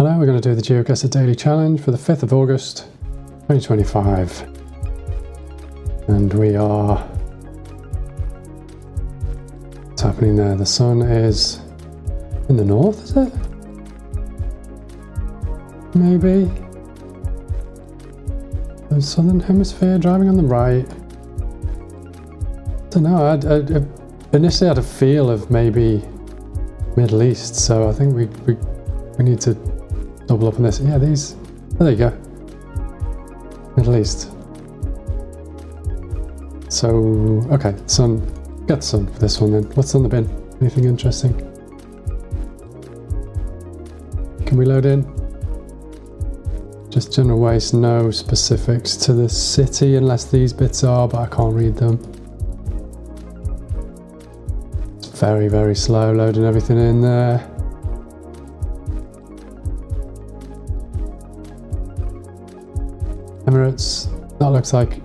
Hello, we're going to do the GeoGuessr Daily Challenge for the 5th of August 2025. And we are... What's happening there? The sun is in the north, is it? Maybe? The southern hemisphere driving on the right. I don't know, I initially had a feel of maybe Middle East, so I think we need to double up on this. Yeah, these. Oh, there you go. Middle East. So, okay, sun. Get the sun for this one then. What's on the bin? Anything interesting? Can we load in? Just general waste, no specifics to the city unless these bits are, but I can't read them. It's very, very slow loading everything in there. Emirates, that looks like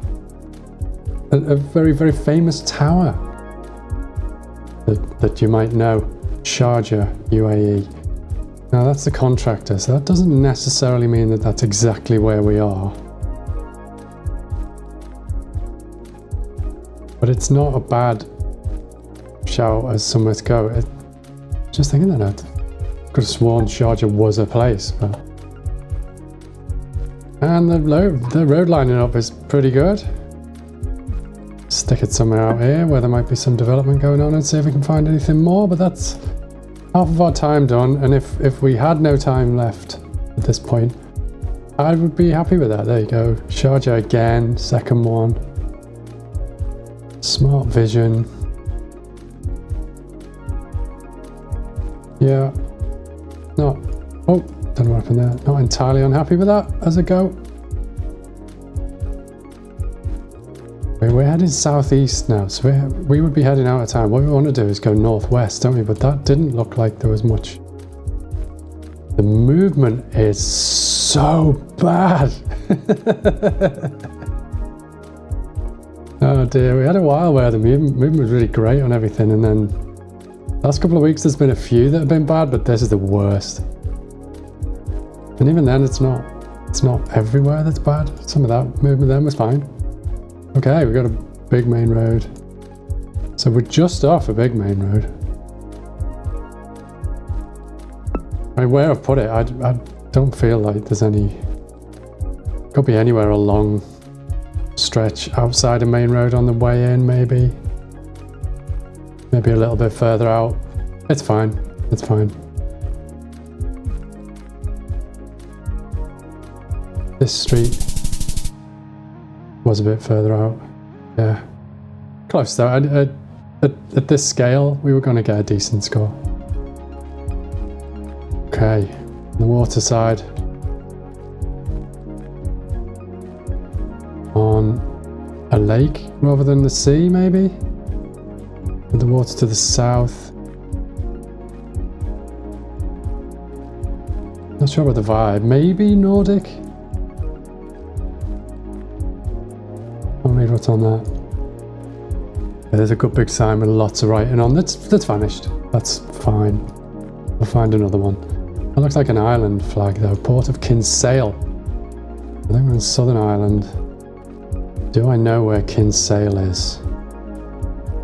a very, very famous tower that you might know. Sharjah, UAE. Now that's the contractor, so that doesn't necessarily mean that that's exactly where we are. But it's not a bad shout as somewhere to go. Just thinking that I could have sworn Sharjah was a place, but... And the road lining up is pretty good. Stick it somewhere out here where there might be some development going on and see if we can find anything more, but that's half of our time done, and if we had no time left at this point, I would be happy with that. There you go. Sharjah again, second one. Smart vision. Yeah. Not... Oh, don't know what happened there. Not entirely unhappy with that as a go. We're heading southeast now, so we would be heading out of town. What we want to do is go northwest, don't we? But that didn't look like there was much. The movement is so bad. Oh dear, we had a while where the movement was really great on everything, and then last couple of weeks there's been a few that have been bad, but this is the worst. And even then it's not everywhere that's bad. Some of that movement then was fine. Okay, we've got a big main road. So we're just off a big main road. I mean, where I've put it, I don't feel like there's any... Could be anywhere a long stretch outside a main road on the way in, maybe. Maybe a little bit further out. It's fine, it's fine. This street was a bit further out. Yeah. Close though. At this scale, we were going to get a decent score. Okay. On the water side. On a lake rather than the sea, maybe? With the water to the south. Not sure about the vibe. Maybe Nordic? I'll read what's on that. Yeah, there's a good big sign with lots of writing on. That's vanished. That's fine. We'll find another one. That looks like an island flag though. Port of Kinsale. I think we're in Southern Ireland. Do I know where Kinsale is?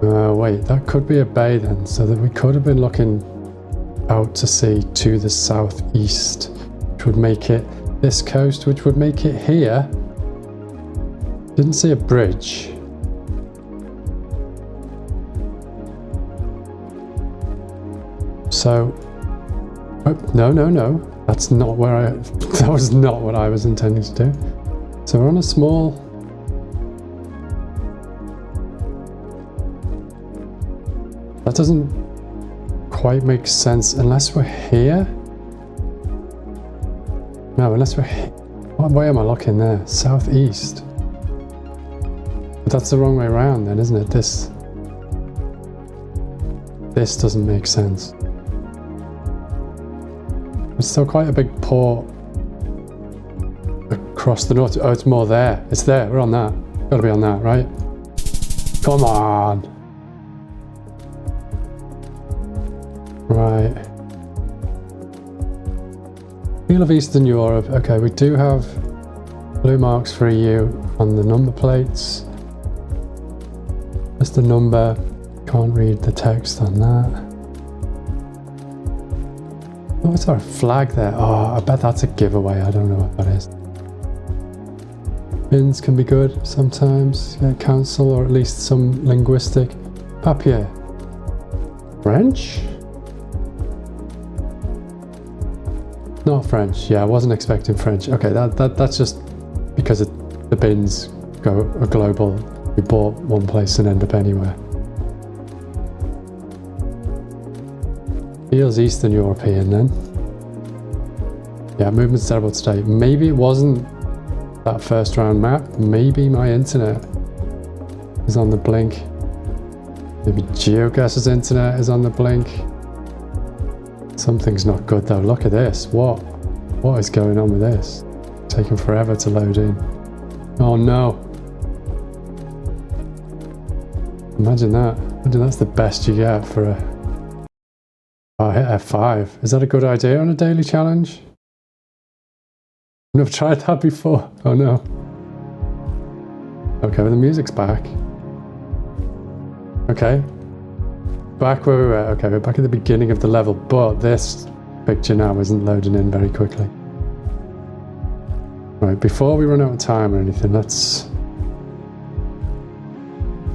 Wait, that could be a bay then. So that we could have been looking out to sea to the southeast, which would make it this coast, which would make it here. Didn't see a bridge. So, oh, no. That's not where that was not what I was intending to do. So we're on a small... That doesn't quite make sense unless we're here. No, unless we're here. What way am I looking there? Southeast. But that's the wrong way around then, isn't it? This doesn't make sense. It's still quite a big port across the north. Oh, it's more there. It's there. We're on that. Gotta be on that, right? Come on. Right. of Eastern Europe. Okay, we do have blue marks for EU on the number plates. Just the number. Can't read the text on that. Oh, it's our flag there. Oh, I bet that's a giveaway. I don't know what that is. Bins can be good sometimes. Yeah, council, or at least some linguistic. Papier. French? Not French. Yeah, I wasn't expecting French. Okay, that's just because the bins are global. We bought one place and end up anywhere. Feels Eastern European then. Yeah, movement's terrible today. Maybe it wasn't that first round map. Maybe my internet is on the blink. Maybe GeoGuessr's internet is on the blink. Something's not good though. Look at this. What is going on with this? Taking forever to load in. Oh no. Imagine that. Imagine that's the best you get for a... Oh, I hit F5. Is that a good idea on a daily challenge? I've never tried that before. Oh no. Okay, well the music's back. Okay. Back where we were. Okay, we're back at the beginning of the level, but this picture now isn't loading in very quickly. Right, before we run out of time or anything, let's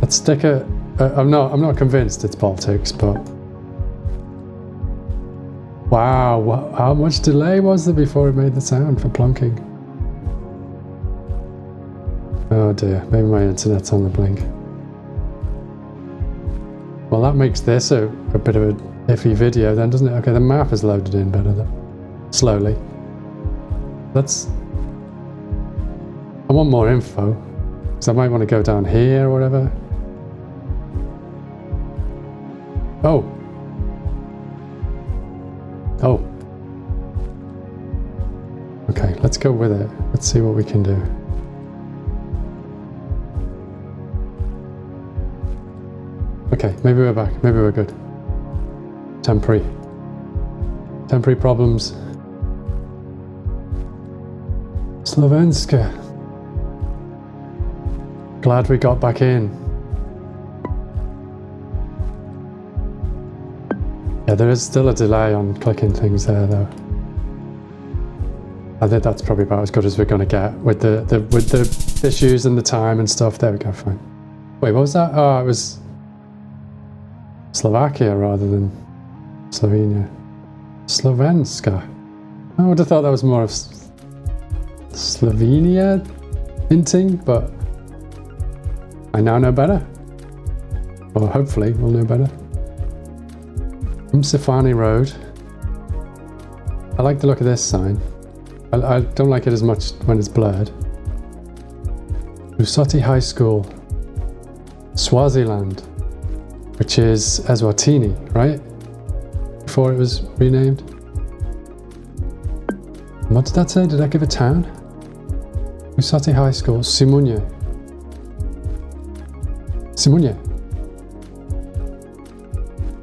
stick a... I'm not convinced it's Baltics, but... Wow, how much delay was there before it made the sound for plunking? Oh dear, maybe my internet's on the blink. Well, that makes this a bit of a iffy video then, doesn't it? Okay, the map is loaded in better though. Slowly. I want more info, because I might want to go down here or whatever. Oh. Oh. Okay, let's go with it. Let's see what we can do. Okay, maybe we're back. Maybe we're good. Temporary problems. Slovenska. Glad we got back in. Yeah, there is still a delay on clicking things there though. I think that's probably about as good as we're going to get with the issues and the time and stuff. There we go, fine. Wait, what was that? Oh, it was Slovakia rather than Slovenia. Slovenska. I would have thought that was more of Slovenia hinting, but I now know better. Or hopefully we'll know better. Sifani Road. I like the look of this sign. I don't like it as much when it's blurred. Lusoti High School. Swaziland. Which is Eswatini, right? Before it was renamed. What did that say? Did I give a town? Lusoti High School. Simunye. Simunye.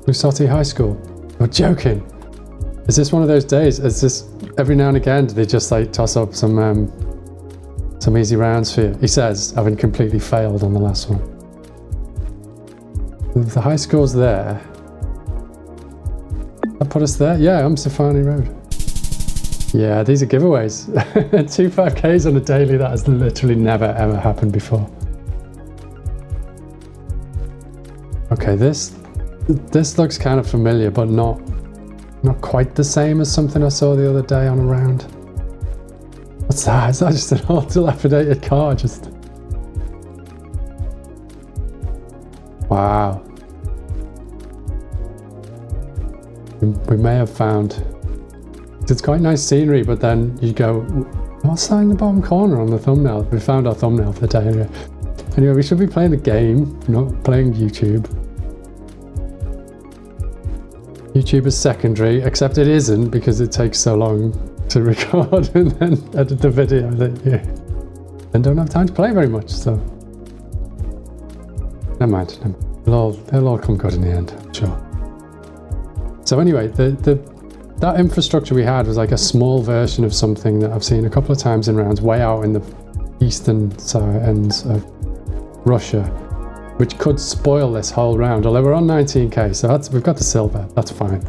Lusoti High School. You're joking. Is this one of those days? Is this every now and again do they just like toss up some easy rounds for you? He says, having completely failed on the last one. The high school's there. That put us there? Yeah, Sifani Road. Yeah, these are giveaways. 2 5Ks on a daily, that has literally never ever happened before. Okay, this looks kind of familiar, but not quite the same as something I saw the other day on a round. What's that? Is that just an old dilapidated car? Just... Wow. We may have found... It's quite nice scenery, but then you go, what's that in the bottom corner on the thumbnail? We found our thumbnail for the day. Anyway, we should be playing the game, not playing YouTube. YouTube is secondary, except it isn't because it takes so long to record and then edit the video that you then don't have time to play very much, so never mind. They'll all come good in the end, I'm sure. So anyway, the that infrastructure we had was like a small version of something that I've seen a couple of times in rounds way out in the eastern side ends of Russia, which could spoil this whole round. Although we're on 19k, so we've got the silver, that's fine.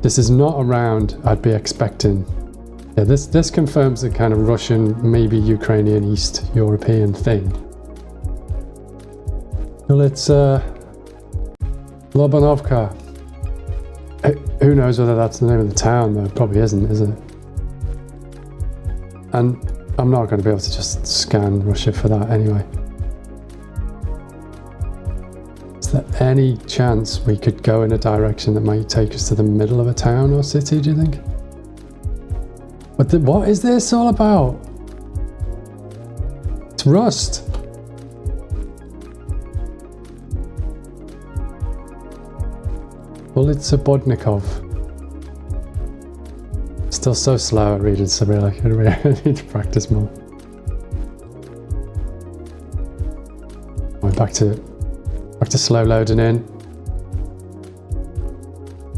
This is not a round I'd be expecting. Yeah, this confirms the kind of Russian, maybe Ukrainian, East European thing. Well, it's Lobanovka. Who knows whether that's the name of the town, though? It probably isn't, is it? And I'm not going to be able to just scan Russia for that anyway. Is there any chance we could go in a direction that might take us to the middle of a town or city, do you think? But what is this all about? It's rust. Bullet Bodnikov. Still so slow at reading Cyrillic. I really need to practice more. Back to slow loading in.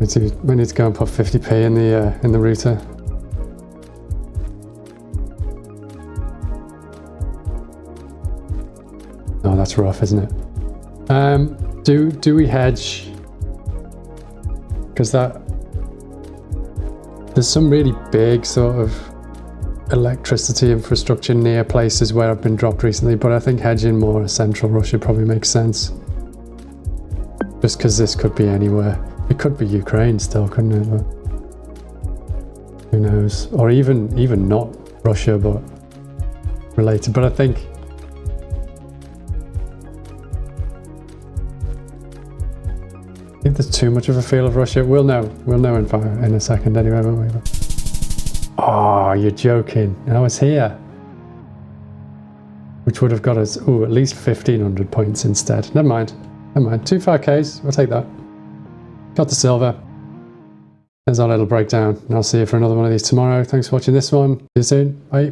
We need to go and put 50p in the router. Oh, that's rough, isn't it? Do we hedge? Because there's some really big sort of electricity infrastructure near places where I've been dropped recently, but I think hedging more central Russia probably makes sense. Just because this could be anywhere. It could be Ukraine still, couldn't it? But who knows? Or even not Russia, but related. But I think there's too much of a feel of Russia. We'll know in a second anyway, won't we? Oh, you're joking. I was here. Which would have got us, at least 1,500 points instead. Never mind. 2 5Ks, we'll take that. Got the silver. There's our little breakdown. And I'll see you for another one of these tomorrow. Thanks for watching this one. See you soon. Bye.